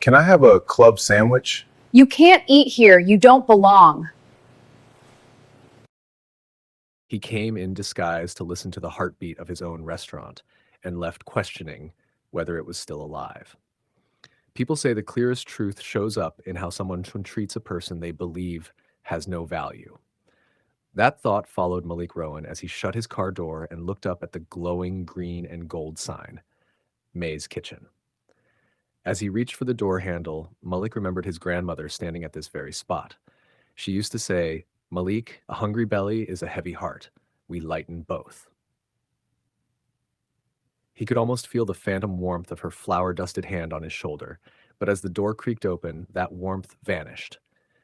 can I have a club sandwich? You can't eat here. You don't belong. He came in disguise to listen to the heartbeat of his own restaurant and left questioning whether it was still alive. People say the clearest truth shows up in how someone treats a person they believe has no value. That thought followed Malik Rowan as he shut his car door and looked up at the glowing green and gold sign, May's Kitchen. As he reached for the door handle, Malik remembered his grandmother standing at this very spot. She used to say, "Malik, a hungry belly is a heavy heart. We lighten both." He could almost feel the phantom warmth of her flour-dusted hand on his shoulder, but as the door creaked open, that warmth vanished.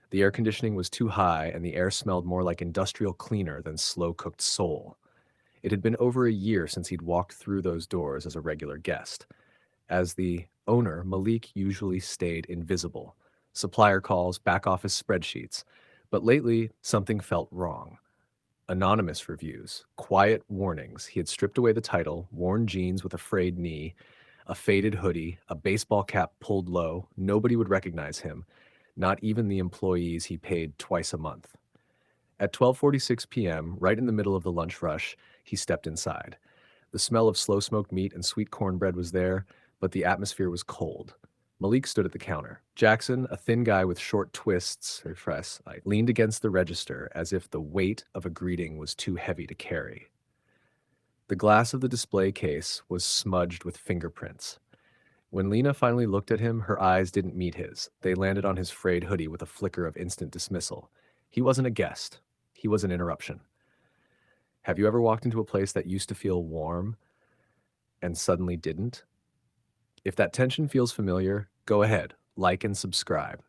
The air conditioning was too high, and the air smelled more like industrial cleaner than slow-cooked soul. It had been over a year since he'd walked through those doors as a regular guest. As the owner, Malik usually stayed invisible. Supplier calls, back office spreadsheets. But lately, something felt wrong. Anonymous reviews, quiet warnings. He had stripped away the title, worn jeans with a frayed knee, a faded hoodie, a baseball cap pulled low. Nobody would recognize him, not even the employees he paid twice a month. At 12:46 p.m., right in the middle of the lunch rush, he stepped inside. The smell of slow-smoked meat and sweet cornbread was there, but the atmosphere was cold. Malik stood at the counter. Jackson, a thin guy with short twists, leaned against the register as if the weight of a greeting was too heavy to carry. The glass of the display case was smudged with fingerprints. When Lena finally looked at him, her eyes didn't meet his. They landed on his frayed hoodie with a flicker of instant dismissal. He wasn't a guest. He was an interruption. Have you ever walked into a place that used to feel warm and suddenly didn't? If that tension feels familiar, go ahead, like and subscribe.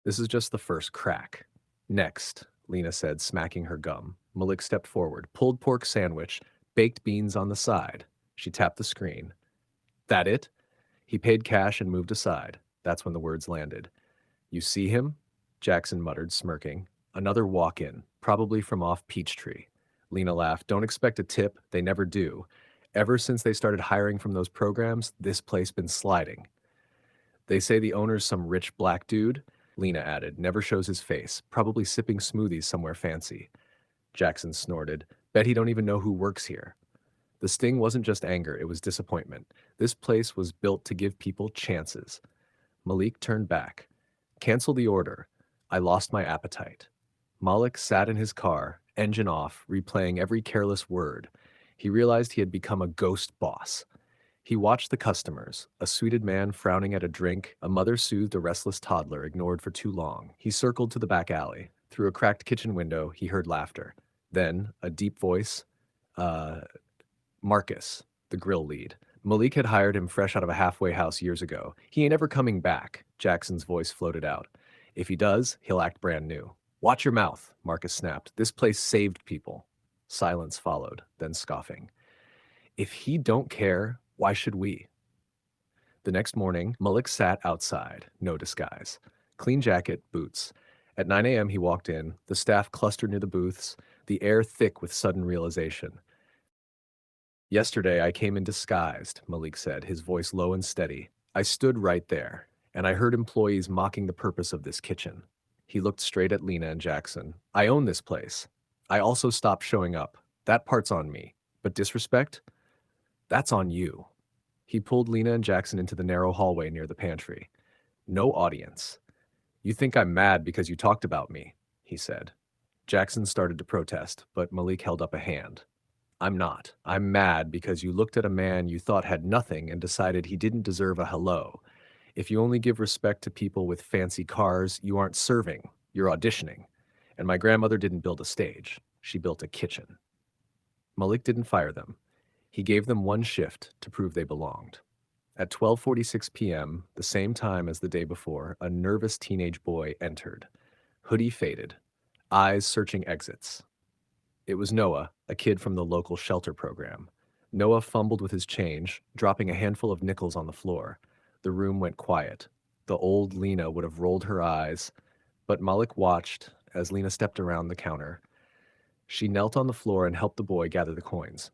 This is just the first crack. Next, Lena said, smacking her gum. Malik stepped forward, pulled pork sandwich, baked beans on the side. She tapped the screen. That it? He paid cash and moved aside. That's when the words landed. You see him? Jackson muttered, smirking. Another walk-in, probably from off Peachtree. Lena laughed. Don't expect a tip. They never do. Ever since they started hiring from those programs, this place been sliding. They say the owner's some rich black dude, Lena added, never shows his face, probably sipping smoothies somewhere fancy. Jackson snorted. Bet he don't even know who works here. The sting wasn't just anger, it was disappointment. This place was built to give people chances. Malik turned back. Cancel the order. I lost my appetite. Malik sat in his car, engine off, replaying every careless word. He realized he had become a ghost boss. He watched the customers, a suited man frowning at a drink, a mother soothed a restless toddler ignored for too long. He circled to the back alley. Through a cracked kitchen window, he heard laughter. Then, a deep voice, Marcus, the grill lead. Malik had hired him fresh out of a halfway house years ago. He ain't ever coming back, Jackson's voice floated out. If he does, he'll act brand new. Watch your mouth, Marcus snapped. This place saved people. Silence followed, then scoffing. If he don't care, why should we? The next morning, Malik sat outside, no disguise. Clean jacket, boots. At 9 a.m. he walked in, the staff clustered near the booths, the air thick with sudden realization. Yesterday I came in disguised, Malik said, his voice low and steady. I stood right there, and I heard employees mocking the purpose of this kitchen. He looked straight at Lena and Jackson. I own this place. I also stopped showing up. That part's on me. But disrespect? That's on you. He pulled Lena and Jackson into the narrow hallway near the pantry. No audience. You think I'm mad because you talked about me, he said. Jackson started to protest, but Malik held up a hand. I'm not. I'm mad because you looked at a man you thought had nothing and decided he didn't deserve a hello. If you only give respect to people with fancy cars, you aren't serving, you're auditioning. And my grandmother didn't build a stage. She built a kitchen. Malik didn't fire them. He gave them one shift to prove they belonged. At 12:46 p.m., the same time as the day before, a nervous teenage boy entered. Hoodie faded, eyes searching exits. It was Noah, a kid from the local shelter program. Noah fumbled with his change, dropping a handful of nickels on the floor. The room went quiet. The old Lena would have rolled her eyes, but Malik watched as Lena stepped around the counter. She knelt on the floor and helped the boy gather the coins.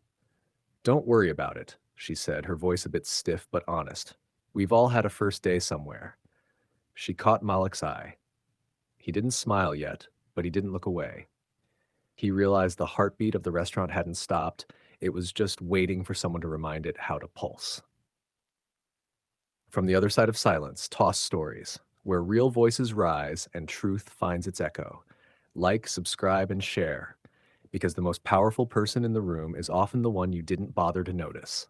Don't worry about it, she said, her voice a bit stiff but honest. We've all had a first day somewhere. She caught Malik's eye. He didn't smile yet, but he didn't look away. He realized the heartbeat of the restaurant hadn't stopped. It was just waiting for someone to remind it how to pulse. From the other side of silence, toss stories, where real voices rise and truth finds its echo. Like, subscribe, and share, because the most powerful person in the room is often the one you didn't bother to notice.